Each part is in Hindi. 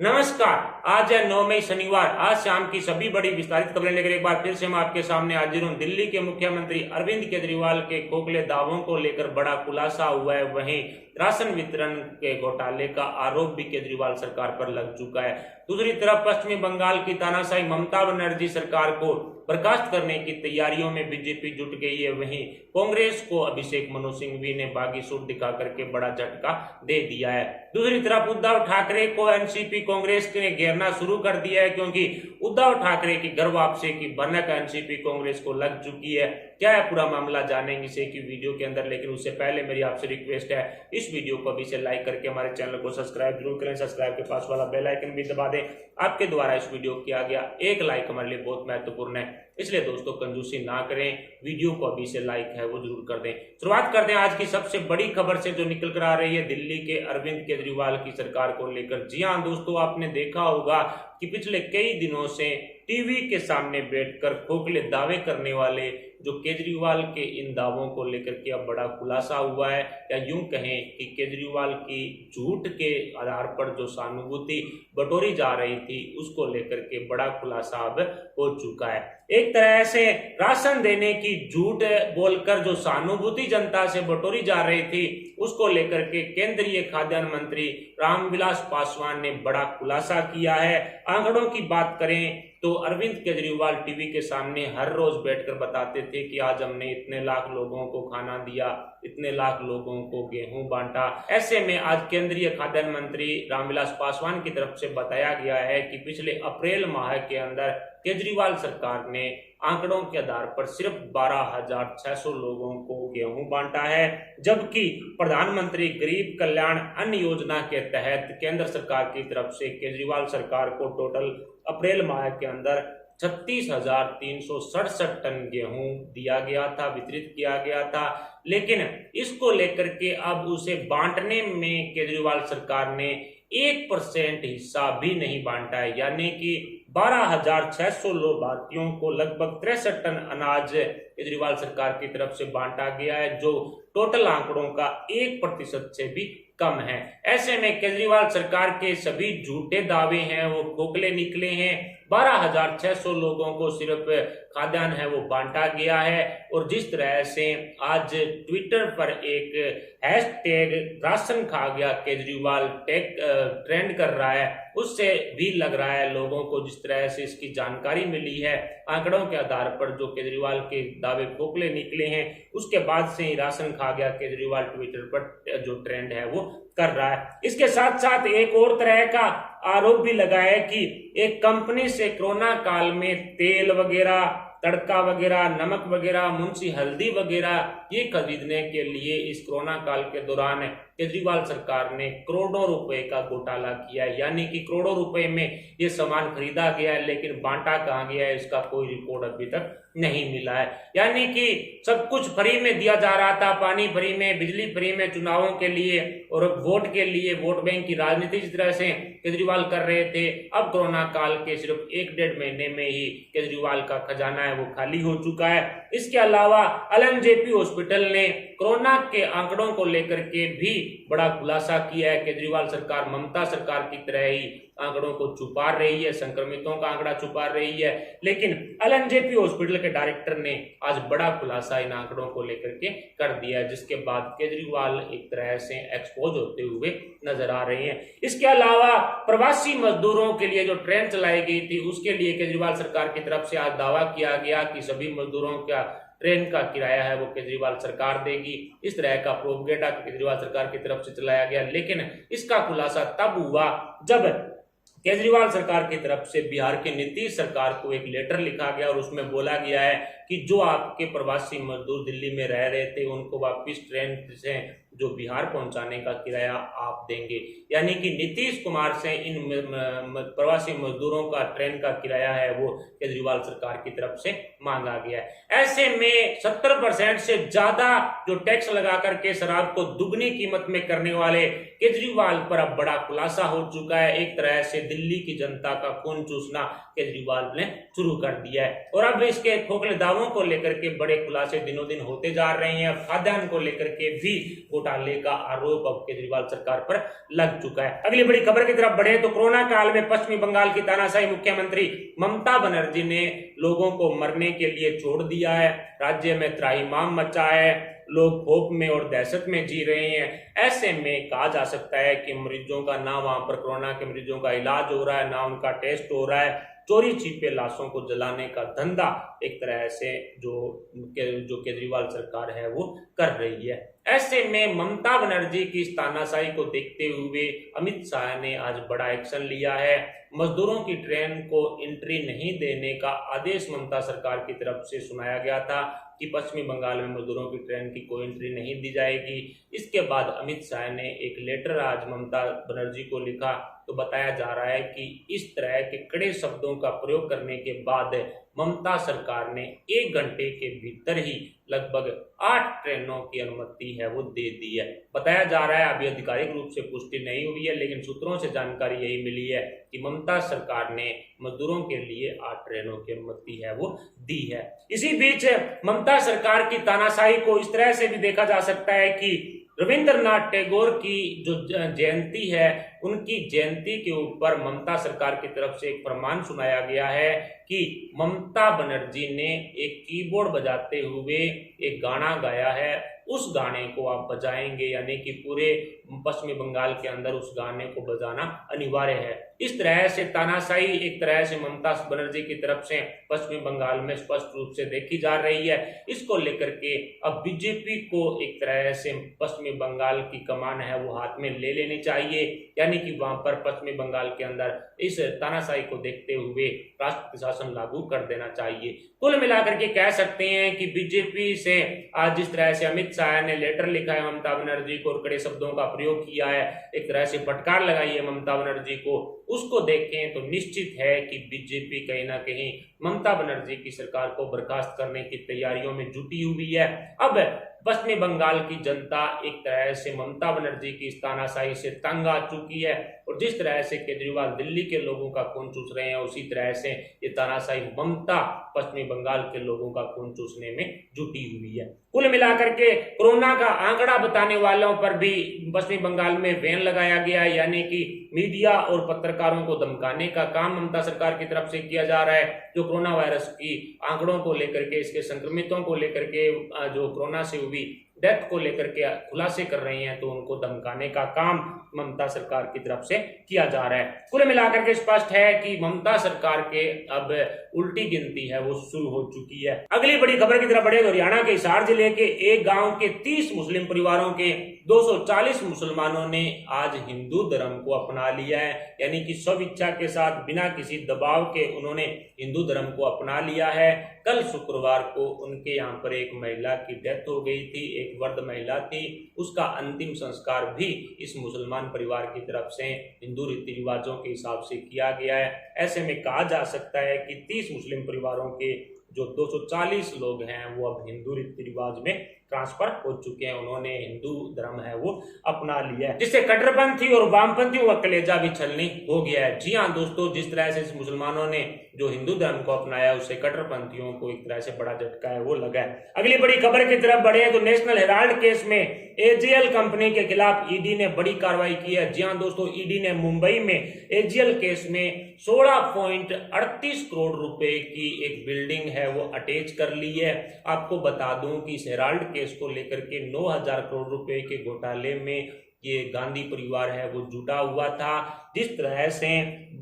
नमस्कार। आज है 9 मई शनिवार। आज शाम की सभी बड़ी विस्तारित खबरें लेकर एक बार फिर से मैं आपके सामने हाजिर हूं। दिल्ली के मुख्यमंत्री अरविंद केजरीवाल के खोखले दावों को लेकर बड़ा खुलासा हुआ है। वहीं राशन वितरण के घोटाले का आरोप भी केजरीवाल सरकार पर लग चुका है। दूसरी तरफ पश्चिमी बंगाल की तानाशाही ममता बनर्जी सरकार को बर्खास्त करने की तैयारियों में बीजेपी जुट गई है। वहीं कांग्रेस को अभिषेक मनु सिंघवी ने बागी सूट दिखा करके बड़ा झटका दे दिया है। दूसरी तरफ उद्धव ठाकरे को एनसीपी कांग्रेस ने घेरना शुरू कर दिया है, क्योंकि उद्धव ठाकरे की घर वापसी की भनक एनसीपी कांग्रेस को लग चुकी है। क्या है पूरा मामला जानेंगे इसे की वीडियो के अंदर, लेकिन उससे पहले मेरी आपसे रिक्वेस्ट है, इस वीडियो को अभी से लाइक करके हमारे चैनल को सब्सक्राइब जरूर करें। सब्सक्राइब के पास वाला बेल आइकन भी दबा दें। आपके द्वारा इस वीडियो को किया गया एक लाइक हमारे लिए बहुत महत्वपूर्ण है, इसलिए दोस्तों कंजूसी ना करें, वीडियो को अभी से लाइक है वो जरूर कर दें। शुरुआत करते हैं आज की सबसे बड़ी खबर से जो निकल कर आ रही है दिल्ली के अरविंद केजरीवाल की सरकार को लेकर। जी हां दोस्तों, आपने देखा होगा कि पिछले कई दिनों से टीवी के सामने बैठकर खोखले दावे करने वाले जो केजरीवाल के इन दावों को लेकर के अब बड़ा खुलासा हुआ है, या यूं कहें कि केजरीवाल की झूठ के आधार पर जो सहानुभूति बटोरी जा रही थी उसको लेकर के बड़ा खुलासा अब हो चुका है। एक तरह से राशन देने की झूठ बोलकर जो सहानुभूति जनता से बटोरी जा रही थी उसको लेकर के केंद्रीय खाद्यान्न मंत्री रामविलास पासवान ने बड़ा खुलासा किया है। आंकड़ों की बात करें तो अरविंद केजरीवाल टीवी के सामने हर रोज बैठकर बताते थे कि आज हमने इतने लाख लोगों को खाना दिया, इतने लाख लोगों को गेहूं बांटा। ऐसे में आज केंद्रीय खाद्यान्न मंत्री रामविलास पासवान की तरफ से बताया गया है कि पिछले अप्रैल माह के अंदर केजरीवाल सरकार ने आंकड़ों के आधार पर सिर्फ 12,600 लोगों को गेहूं बांटा है, जबकि प्रधानमंत्री गरीब कल्याण अन्न योजना के तहत केंद्र सरकार की तरफ से केजरीवाल सरकार को टोटल अप्रैल माह के अंदर 36,367 टन गेहूं दिया गया था, वितरित किया गया था। लेकिन इसको लेकर के अब उसे बांटने में केजरीवाल सरकार ने 1% हिस्सा भी नहीं बांटा है, यानी कि 12,600 लाभार्थियों को लगभग 63 टन अनाज केजरीवाल सरकार की तरफ से बांटा गया है, जो टोटल आंकड़ों का 1% से भी कम है। ऐसे में केजरीवाल सरकार के सभी झूठे दावे हैं वो खोखले निकले हैं। 12,600 लोगों को सिर्फ खाद्यान्न है वो बांटा गया है। और जिस तरह से आज ट्विटर पर एक हैशटैग राशन खा गया केजरीवाल ट्रेंड कर रहा है, उससे भी लग रहा है लोगों को, जिस तरह से इसकी जानकारी मिली है आंकड़ों के आधार पर जो केजरीवाल के दावे खोखले निकले हैं, उसके बाद से ही राशन खा गया केजरीवाल ट्विटर पर जो ट्रेंड है वो कर रहा है। इसके साथ साथ एक और तरह का आरोप भी लगा है कि एक कंपनी से कोरोना काल में तेल वगैरह, तड़का वगैरह, नमक वगैरह, मुंशी हल्दी वगैरह ये खरीदने के लिए इस कोरोना काल के दौरान केजरीवाल सरकार ने करोड़ों रुपए का घोटाला किया है। यानी कि करोड़ों रुपए में ये सामान खरीदा गया है, लेकिन बांटा कहाँ गया है इसका कोई रिकॉर्ड अभी तक नहीं मिला है। यानी कि सब कुछ फ्री में दिया जा रहा था, पानी फ्री में, बिजली फ्री में, चुनावों के लिए और वोट के लिए, वोट बैंक की राजनीति जिस तरह से केजरीवाल कर रहे थे। अब कोरोना काल के सिर्फ 1-1.5 महीने में ही केजरीवाल का खजाना है वो खाली हो चुका है। इसके अलावा एलएनजेपी हॉस्पिटल ने कोरोना के आंकड़ों को लेकर के भी बड़ा खुलासा किया है। केजरीवाल सरकार ममता सरकार की तरह ही आंकड़ों को छुपा रही है, संक्रमितों का आंकड़ा छुपा रही है, लेकिन एलएनजेपी हॉस्पिटल के डायरेक्टर ने आज बड़ा खुलासा इन आंकड़ों को लेकर के कर दिया है, जिसके बाद केजरीवाल एक तरह से एक्सपोज होते हुए नजर आ रहे हैं। इसके अलावा प्रवासी मजदूरों के लिए जो ट्रेन चलाई गई थी उसके लिए केजरीवाल सरकार की तरफ से आज दावा किया गया कि सभी मजदूरों का ट्रेन का किराया है वो केजरीवाल सरकार देगी। इस तरह का प्रोपगेंडा केजरीवाल सरकार की तरफ से चलाया गया, लेकिन इसका खुलासा तब हुआ जब केजरीवाल सरकार की तरफ से बिहार के नीतीश सरकार को एक लेटर लिखा गया और उसमें बोला गया है कि जो आपके प्रवासी मजदूर दिल्ली में रह रहे थे उनको वापस ट्रेन से जो बिहार पहुंचाने का किराया आप देंगे। यानी कि नीतीश कुमार से इन प्रवासी मजदूरों का ट्रेन का किराया है वो केजरीवाल सरकार की तरफ से मांगा गया है। ऐसे में 70% से ज्यादा जो टैक्स लगा करके शराब को दुगनी कीमत में करने वाले केजरीवाल पर अब बड़ा खुलासा हो चुका है। एक तरह से दिल्ली की जनता का खून चूसना केजरीवाल ने शुरू कर दिया है और अब इसके खोखले दावों को लेकर के बड़े खुलासे दिनों दिन होते जा रहे हैं। खाद्यान्न को लेकर के भी घोटाले का आरोप अब केजरीवाल सरकार पर लग चुका है। अगली बड़ी खबर की तरफ बढ़े तो कोरोना काल में पश्चिमी बंगाल की तानाशाही मुख्यमंत्री ममता बनर्जी ने लोगों को मरने के लिए छोड़ दिया है। राज्य में त्राहिमाम मचा है, लोग खौफ में और दहशत में जी रहे हैं। ऐसे में कहा जा सकता है कि मरीजों का ना वहां पर कोरोना के मरीजों का इलाज हो रहा है, ना उनका टेस्ट हो रहा है। चोरी छिपे लाशों को जलाने का धंधा एक तरह से जो केजरीवाल सरकार है वो कर रही है। ऐसे में ममता बनर्जी की इस तानाशाही को देखते हुए अमित शाह ने आज बड़ा एक्शन लिया है। मजदूरों की ट्रेन को एंट्री नहीं देने का आदेश ममता सरकार की तरफ से सुनाया गया था कि पश्चिमी बंगाल में मजदूरों की ट्रेन की कोई एंट्री नहीं दी जाएगी। इसके बाद अमित शाह ने एक लेटर आज ममता बनर्जी को लिखा तो बताया जा रहा है कि इस तरह के कड़े शब्दों का प्रयोग करने के बाद ममता सरकार ने 1 घंटे के भीतर ही लगभग 8 ट्रेनों की अनुमति है वो दे दी है। बताया जा रहा है, अभी आधिकारिक रूप से पुष्टि नहीं हुई है, लेकिन सूत्रों से जानकारी यही मिली है कि ममता सरकार ने मजदूरों के लिए 8 ट्रेनों की अनुमति है वो दी है। इसी बीच ममता सरकार की तानाशाही को इस तरह से भी देखा जा सकता है कि रविंद्रनाथ टैगोर की जो जयंती है, उनकी जयंती के ऊपर ममता सरकार की तरफ से एक फरमान सुनाया गया है कि ममता बनर्जी ने एक कीबोर्ड बजाते हुए एक गाना गाया है, उस गाने को आप बजाएंगे, यानी कि पूरे पश्चिमी बंगाल के अंदर उस गाने को बजाना अनिवार्य है। इस तरह से तानाशाही एक तरह से ममता बनर्जी की तरफ से पश्चिमी बंगाल में स्पष्ट रूप से देखी जा रही है। इसको लेकर के अब बीजेपी को एक तरह से पश्चिमी बंगाल की कमान है वो हाथ में ले लेनी चाहिए, यानी कि वहां पर पश्चिमी बंगाल के अंदर इस तानाशाही को देखते हुए राष्ट्रपति शासन लागू कर देना चाहिए। कुल मिलाकर के कह सकते हैं कि बीजेपी से आज जिस तरह से अमित शाह ने लेटर लिखा है ममता बनर्जी को और कड़े शब्दों का प्रयोग किया है, एक तरह से फटकार लगाई है ममता बनर्जी को, उसको देखें तो निश्चित है कि बीजेपी कहीं ना कहीं ममता बनर्जी की सरकार को बर्खास्त करने की तैयारियों में जुटी हुई है। अब पश्चिमी बंगाल की जनता एक तरह से ममता बनर्जी की इस तानाशाही से तंग आ चुकी है और जिस तरह से केजरीवाल दिल्ली के लोगों का खून चूस रहे हैं, उसी तरह से ये तानाशाही ममता पश्चिमी बंगाल के लोगों का खून चूसने में जुटी हुई है। कुल मिलाकर के कोरोना का आंकड़ा बताने वालों पर भी पश्चिमी बंगाल में बैन लगाया गया है, यानी कि मीडिया और पत्रकारों को धमकाने का काम ममता सरकार की तरफ से किया जा रहा है। जो कोरोना वायरस की आंकड़ों को लेकर के, इसके संक्रमितों को लेकर के, जो कोरोना से हुई डेथ को लेकर के खुलासे कर रहे हैं, तो उनको धमकाने का काम ममता सरकार की तरफ से किया जा रहा है। कुल मिलाकर के स्पष्ट है कि ममता सरकार के अब उल्टी गिनती है वो शुरू हो चुकी है। अगली बड़ी खबर की तरफ बढ़े तो हरियाणा के हिसार जिले के एक गांव के 30 मुस्लिम परिवारों के 240 मुसलमानों ने आज हिंदू धर्म को अपना लिया है, यानी कि स्वेच्छा के साथ बिना किसी दबाव के उन्होंने हिंदू धर्म को अपना लिया है। कल शुक्रवार को उनके यहाँ पर एक महिला की डेथ हो गई थी, एक वृद्ध महिला थी, उसका अंतिम संस्कार भी इस मुसलमान परिवार की तरफ से हिंदू रीति रिवाजों के हिसाब से किया गया है। ऐसे में कहा जा सकता है कि 30 मुस्लिम परिवारों के जो 240 लोग हैं वो अब हिंदू रीति रिवाज में ट्रांसफर हो चुके हैं, उन्होंने हिंदू धर्म है वो अपना लिया है, जिससे कट्टरपंथी और वामपंथियों का कलेजा भी छलनी हो गया है। जी हाँ दोस्तों, जिस तरह से मुसलमानों ने जो हिंदू धर्म को अपनाया, उससे कट्टरपंथियों को एक तरह से बड़ा झटका है वो लगा है। अगली बड़ी खबर की तरफ बढ़े तो नेशनल हेराल्ड केस में एजीएल कंपनी के खिलाफ ईडी ने बड़ी कार्रवाई की है। जी हाँ दोस्तों, ईडी ने मुंबई में एजीएल केस में 16.38 करोड़ रुपए की एक बिल्डिंग है वो अटैच कर ली है। आपको बता दूं कि इस हेराल्ड केस को लेकर के 9,000 करोड़ रुपए के घोटाले में ये गांधी परिवार है वो जुटा हुआ था। जिस तरह से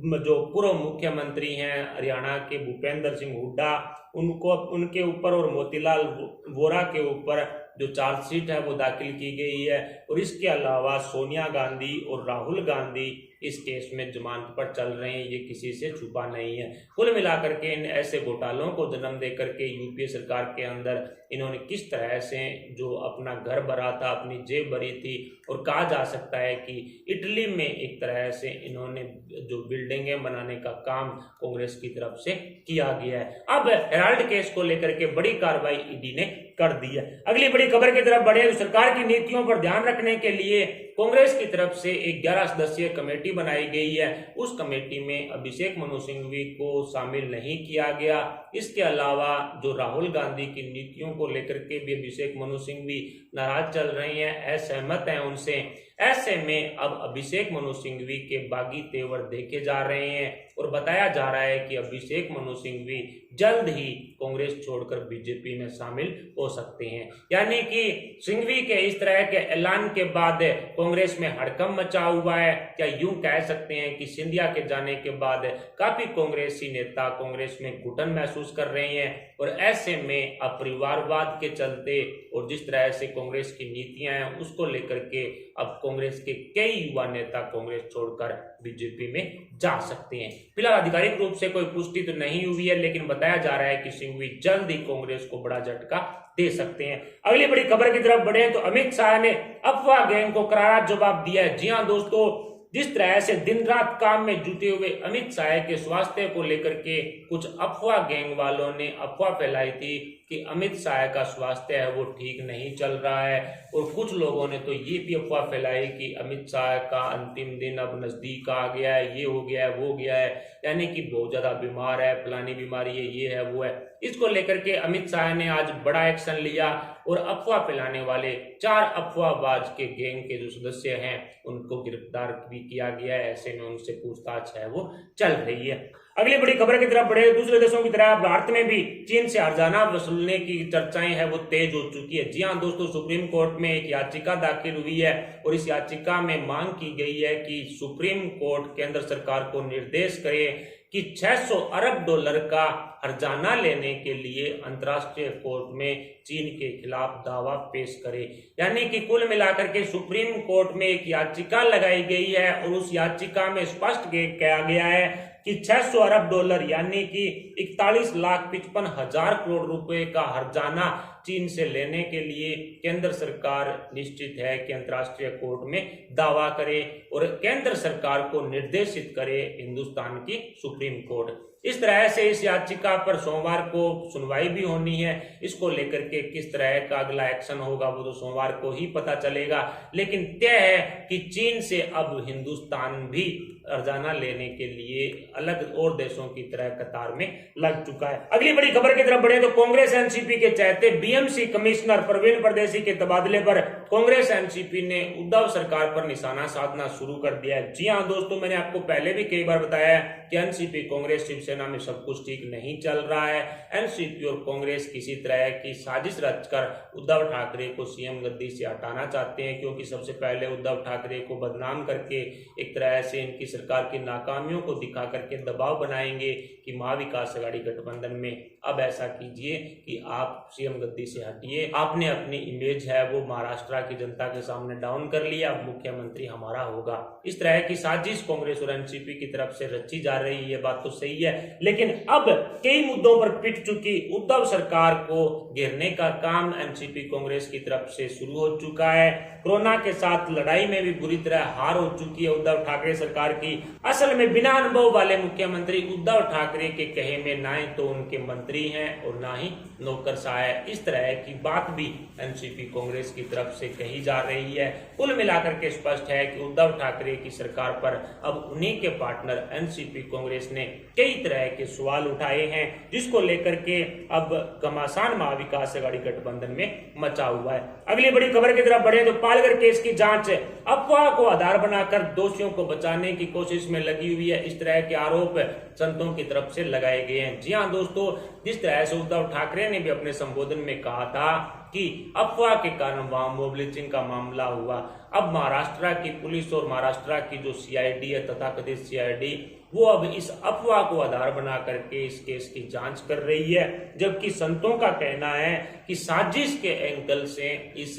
जो पूर्व मुख्यमंत्री हैं हरियाणा के भूपेंद्र सिंह हुड्डा, उनको उनके ऊपर और मोतीलाल वोरा के ऊपर जो चार्जशीट है वो दाखिल की गई है, और इसके अलावा सोनिया गांधी और राहुल गांधी इस केस में जमानत पर चल रहे हैं, ये किसी से छुपा नहीं है। कुल मिलाकर के इन ऐसे घोटालों को जन्म देकर के यूपीए सरकार के अंदर इन्होंने किस तरह से जो अपना घर भरा था, अपनी जेब भरी थी, और कहा जा सकता है कि इटली में एक तरह से इन्होंने जो बिल्डिंगें बनाने का काम कांग्रेस की तरफ से किया गया है। अब हेराल्ड केस को लेकर के बड़ी कार्रवाई ईडी ने कर दी है। अगली बड़ी खबर की तरफ बढ़े तो सरकार की नीतियों पर ध्यान रखने के लिए कांग्रेस की तरफ से एक 11 सदस्यीय कमेटी बनाई गई है। उस कमेटी में अभिषेक मनु सिंघवी को शामिल नहीं किया गया। इसके अलावा जो राहुल गांधी की नीतियों को लेकर के भी अभिषेक मनु सिंघवी नाराज चल रहे हैं, असहमत हैं उनसे। ऐसे में अब अभिषेक मनु सिंघवी के बागी तेवर देखे जा रहे हैं और बताया जा रहा है कि अभिषेक मनु सिंघवी जल्द ही कांग्रेस छोड़कर बीजेपी में शामिल हो सकते हैं। यानी कि सिंघवी के इस तरह के ऐलान के बाद कांग्रेस में हड़कंप मचा हुआ है। क्या यूं कह सकते हैं कि सिंधिया के जाने के बाद काफी कांग्रेसी नेता कांग्रेस में घुटन महसूस कर रहे हैं और ऐसे में अब परिवारवाद के चलते और जिस तरह से कांग्रेस की नीतियां हैं उसको लेकर के अब कांग्रेस के कई युवा नेता कांग्रेस छोड़कर बीजेपी में जा सकते हैं। फिलहाल आधिकारिक रूप से कोई पुष्टि तो नहीं हुई है, लेकिन बताया जा रहा है कि सिंघवी जल्द ही कांग्रेस को बड़ा झटका दे सकते हैं। अगली बड़ी खबर की तरफ बढ़े तो अमित शाह ने अफवाह गैंग को करारा जवाब दिया है। जी हां दोस्तों, जिस तरह से दिन रात काम में जुटे हुए अमित शाह के स्वास्थ्य को लेकर के कुछ अफवाह गैंग वालों ने अफवाह फैलाई थी कि अमित शाह का स्वास्थ्य है वो ठीक नहीं चल रहा है, और कुछ लोगों ने तो ये भी अफवाह फैलाई कि अमित शाह का अंतिम दिन अब नजदीक आ गया है, ये हो गया है, वो गया है, यानी कि बहुत ज्यादा बीमार है, फलानी बीमारी है, ये है, वो है। इसको लेकर के अमित शाह ने आज बड़ा एक्शन लिया और अफवाह फैलाने वाले 4 अफवाहबाज के गैंग के जो सदस्य हैं उनको गिरफ्तार भी किया गया है। ऐसे में उनसे पूछताछ है वो चल रही है। अगली बड़ी खबर की तरफ बढ़े, दूसरे देशों की तरह भारत में भी चीन से हर्जाना वसूलने की चर्चाएं है वो तेज हो चुकी है। जी हां दोस्तों, सुप्रीम कोर्ट में एक याचिका दाखिल हुई है और इस याचिका में मांग की गई है कि सुप्रीम कोर्ट केंद्र सरकार को निर्देश करे कि 600 अरब डॉलर का हर्जाना लेने के लिए अंतर्राष्ट्रीय कोर्ट में चीन के खिलाफ दावा पेश करे। यानी कि कुल मिलाकर के सुप्रीम कोर्ट में एक याचिका लगाई गई है और उस याचिका में स्पष्ट किया गया है कि 600 अरब डॉलर यानी कि 41,55,000 करोड़ रुपए का हर्जाना चीन से लेने के लिए केंद्र सरकार निश्चित है कि अंतर्राष्ट्रीय कोर्ट में दावा करे और केंद्र सरकार को निर्देशित करे हिंदुस्तान की सुप्रीम कोर्ट। इस तरह से इस याचिका पर सोमवार को सुनवाई भी होनी है। इसको लेकर के किस तरह का अगला एक्शन होगा वो तो सोमवार को ही पता चलेगा, लेकिन तय है कि चीन से अब हिंदुस्तान भी हर्जाना लेने के लिए अलग और देशों की तरह कतार में लग चुका है। अगली बड़ी खबर की तरफ बढ़े तो कांग्रेस एनसीपी के चहते बीएमसी कमिश्नर प्रवीण परदेसी के तबादले पर कांग्रेस एनसीपी ने उद्धव सरकार पर निशाना साधना शुरू कर दिया है। जी हां दोस्तों, मैंने आपको पहले भी कई बार बताया है कि एनसीपी कांग्रेस शिवसेना में सब कुछ ठीक नहीं चल रहा है। एनसीपी और कांग्रेस किसी तरह की साजिश रचकर उद्धव ठाकरे को सीएम गद्दी से हटाना चाहते हैं, क्योंकि सबसे पहले उद्धव ठाकरे को बदनाम करके एक तरह से इनकी सरकार की नाकामियों को दिखा करके दबाव बनाएंगे कि महाविकास अघाड़ी गठबंधन में अब ऐसा कीजिए कि आप सीएम गद्दी से हटिए। आपने अपनी इमेज है वो महाराष्ट्र की जनता के सामने डाउन कर लिया, अब मुख्यमंत्री हमारा होगा। इस तरह की साजिश कांग्रेस और एनसीपी की तरफ से रची जा रही है, बात तो सही है, लेकिन अब कई मुद्दों पर पिट चुकी उद्धव सरकार को घेरने का काम एनसीपी कांग्रेस की तरफ से शुरू हो चुका है। कोरोना के साथ लड़ाई में भी बुरी तरह हार हो चुकी है उद्धव ठाकरे सरकार की। असल में बिना अनुभव वाले मुख्यमंत्री उद्धव ठाकरे के कहे में ना तो उनके मंत्री हैं और ना ही नौकरशाह है। इस तरह की बात भी एनसीपी कांग्रेस की तरफ से कही जा रही है। कुल मिलाकर के स्पष्ट है कि उद्धव ठाकरे की सरकार पर अब उन्हीं के पार्टनर एनसीपी कांग्रेस ने कई तरह के सवाल उठाए हैं, जिसको लेकर के अब घमासान महाविकास अघाड़ी गठबंधन में मचा हुआ है। अगली बड़ी खबर की तरफ बढ़े तो पालघर केस की जांच अफवाह को आधार बनाकर दोषियों को बचाने की कोशिश में लगी हुई है। इस तरह के आरोप संतों की तरफ से लगाए गए हैं। जी हां दोस्तों, जिस तरह से उद्धव ठाकरे ने भी अपने संबोधन में कहा था कि अफवाह के कारण वहां मॉब लिंचिंग का मामला हुआ, अब महाराष्ट्र की पुलिस और महाराष्ट्र की जो सीआईडी है तथाकथित सीआईडी वो अब इस अफवाह को आधार बना करके इस केस की जांच कर रही है, जबकि संतों का कहना है कि साजिश के एंगल से इस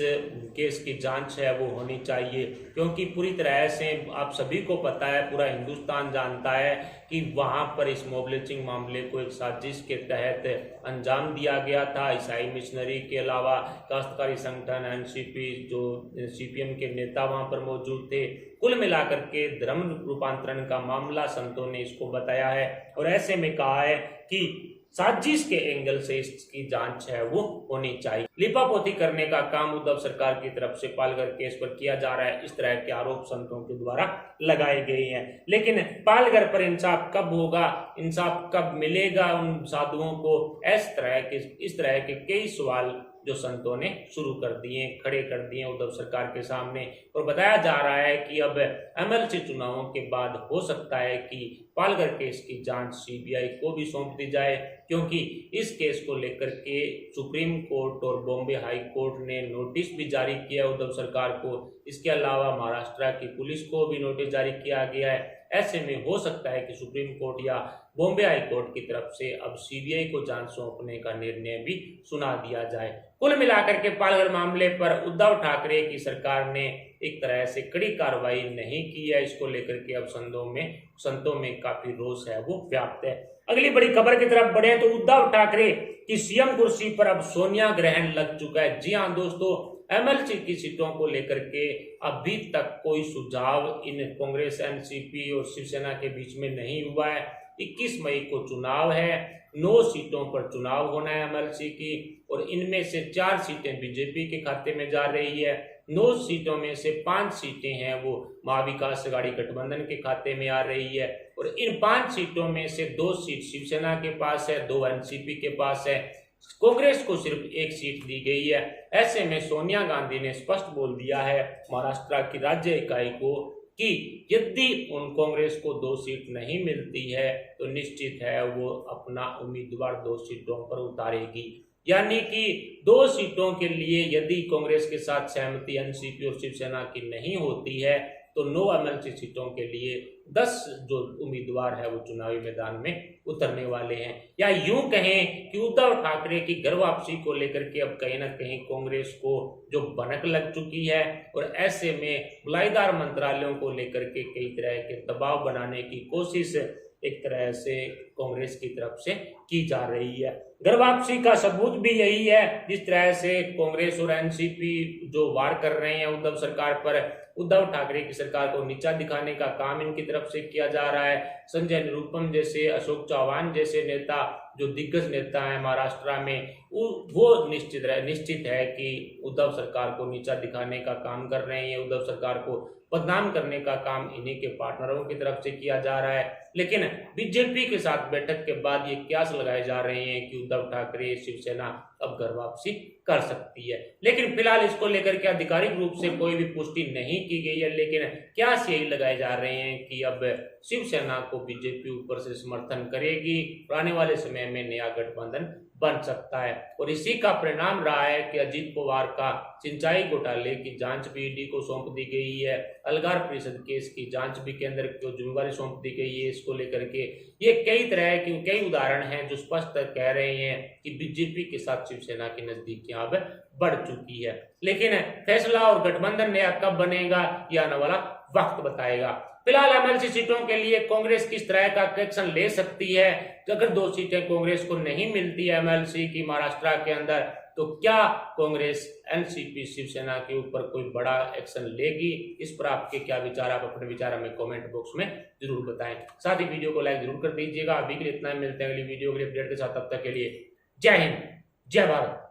केस की जांच है वो होनी चाहिए, क्योंकि पूरी तरह से आप सभी को पता है, पूरा हिंदुस्तान जानता है कि वहां पर इस मॉब लिंचिंग मामले को एक साजिश के तहत अंजाम दिया गया था। ईसाई मिशनरी के अलावा काश्तकारी संगठन एनसीपी जो सीपीएम के नेता वहां पर मौजूद थे। कुल मिलाकर के धर्म रूपांतरण का मामला संतों ने इसको बताया है और ऐसे में कहा है कि साजिश के एंगल से इसकी जांच है वो होनी चाहिए। लिपापोती करने का काम उद्धव सरकार की तरफ से पालघर केस पर किया जा रहा है, इस तरह के आरोप संतों के द्वारा लगाए गए हैं। लेकिन पालघर पर इंसाफ कब होगा, इंसाफ कब मिलेगा उन साधुओं को, इस तरह के कई सवाल जो संतों ने शुरू कर दिए, खड़े कर दिए उद्धव सरकार के सामने। और बताया जा रहा है कि अब एमएलसी चुनावों के बाद हो सकता है कि पालघर केस की जांच सीबीआई को भी सौंप दी जाए, क्योंकि इस केस को लेकर के सुप्रीम कोर्ट और बॉम्बे हाई कोर्ट ने नोटिस भी जारी किया उद्धव सरकार को। इसके अलावा महाराष्ट्र की पुलिस को भी नोटिस जारी किया गया है। ऐसे में हो सकता है कि सुप्रीम कोर्ट या बॉम्बे हाई कोर्ट की तरफ से अब सीबीआई को जांच सौंपने का निर्णय भी सुना दिया जाए। कुल मिलाकर के पालघर मामले पर उद्धव ठाकरे की सरकार ने एक तरह से कड़ी कार्रवाई नहीं की है। इसको लेकर के अब संतों में काफी रोष है वो व्याप्त है। अगली बड़ी खबर की तरफ बढ़े तो उद्धव ठाकरे की सीएम कुर्सी पर अब सोनिया ग्रहण लग चुका है। जी हाँ दोस्तों, एमएलसी की सीटों को लेकर के अभी तक कोई सुझाव इन कांग्रेस, एनसीपी और शिवसेना के बीच में नहीं हुआ है। 21 मई को चुनाव है, 9 सीटों पर चुनाव होना है एमएलसी की, और इनमें से 4 सीटें बीजेपी के खाते में जा रही है। 9 सीटों में से 5 सीटें हैं वो महाविकास अघाड़ी गठबंधन के खाते में आ रही है, और इन 5 सीटों में से 2 सीट शिवसेना के पास है, 2 एनसीपी के पास है। कांग्रेस को सिर्फ 1 सीट दी गई है। ऐसे में सोनिया गांधी ने स्पष्ट बोल दिया है महाराष्ट्र की राज्य इकाई को कि यदि उन कांग्रेस को 2 सीट नहीं मिलती है तो निश्चित है वो अपना उम्मीदवार 2 सीटों पर उतारेगी। यानी कि 2 सीटों के लिए यदि कांग्रेस के साथ सहमति एनसीपी और शिवसेना की नहीं होती है तो 9 एमएलसी सीटों के लिए 10 जो उम्मीदवार है वो चुनावी मैदान में उतरने वाले हैं। या यूं कहें कि उद्धव ठाकरे की घर वापसी को लेकर के अब कहीं ना कहीं कांग्रेस को जो भनक लग चुकी है, और ऐसे में मुलायदार मंत्रालयों को लेकर के कई तरह के दबाव बनाने की कोशिश एक तरह से कांग्रेस की तरफ से की जा रही है। घर वापसी का सबूत भी यही है, जिस तरह से कांग्रेस और एनसीपी जो वार कर रहे हैं उद्धव सरकार पर, उद्धव ठाकरे की सरकार को नीचा दिखाने का काम इनकी तरफ से किया जा रहा है। संजय निरुपम जैसे, अशोक चौहान जैसे नेता जो दिग्गज नेता हैं महाराष्ट्र में, वो निश्चित है कि उद्धव सरकार को नीचा दिखाने का काम कर रहे हैं। उद्धव सरकार को बदनाम करने का काम इन्हीं के पार्टनरों की तरफ से किया जा रहा है। लेकिन बीजेपी के साथ बैठक के बाद ये क्यास लगाए जा रहे हैं कि उद्धव ठाकरे शिवसेना अब घर वापसी कर सकती है। लेकिन फिलहाल इसको लेकर के आधिकारिक रूप से कोई भी पुष्टि नहीं की गई है, लेकिन क्यास यही लगाए जा रहे हैं कि अब शिवसेना को बीजेपी ऊपर से समर्थन करेगी, आने वाले समय में नया गठबंधन बन सकता है। और इसी का परिणाम रहा है कि अजीत पवार का सिंचाई घोटाले की जांच भी ईडी को सौंप दी गई है। अलगार परिषद केस की जांच भी केंद्र को जिम्मेवारी सौंप दी गई है। इसको लेकर के ये कई उदाहरण हैं जो स्पष्ट कह रहे हैं कि बीजेपी के साथ शिवसेना की नजदीकियां अब बढ़ चुकी है। लेकिन फैसला और गठबंधन नया कब बनेगा यह आने वाला वक्त बताएगा। फिलहाल एमएलसी सीटों के लिए कांग्रेस किस तरह का एक्शन ले सकती है, अगर 2 सीटें कांग्रेस को नहीं मिलती है एमएलसी की महाराष्ट्र के अंदर, तो क्या कांग्रेस एनसीपी शिवसेना के ऊपर कोई बड़ा एक्शन लेगी? इस पर आपके क्या विचार, आप अपने विचार हमें कमेंट बॉक्स में जरूर बताएं। साथ ही वीडियो को लाइक जरूर कर दीजिएगा। अभी के लिए इतना, मिलते हैं अगली वीडियो के लिए अपडेट के साथ, तब तक के लिए जय हिंद, जय भारत।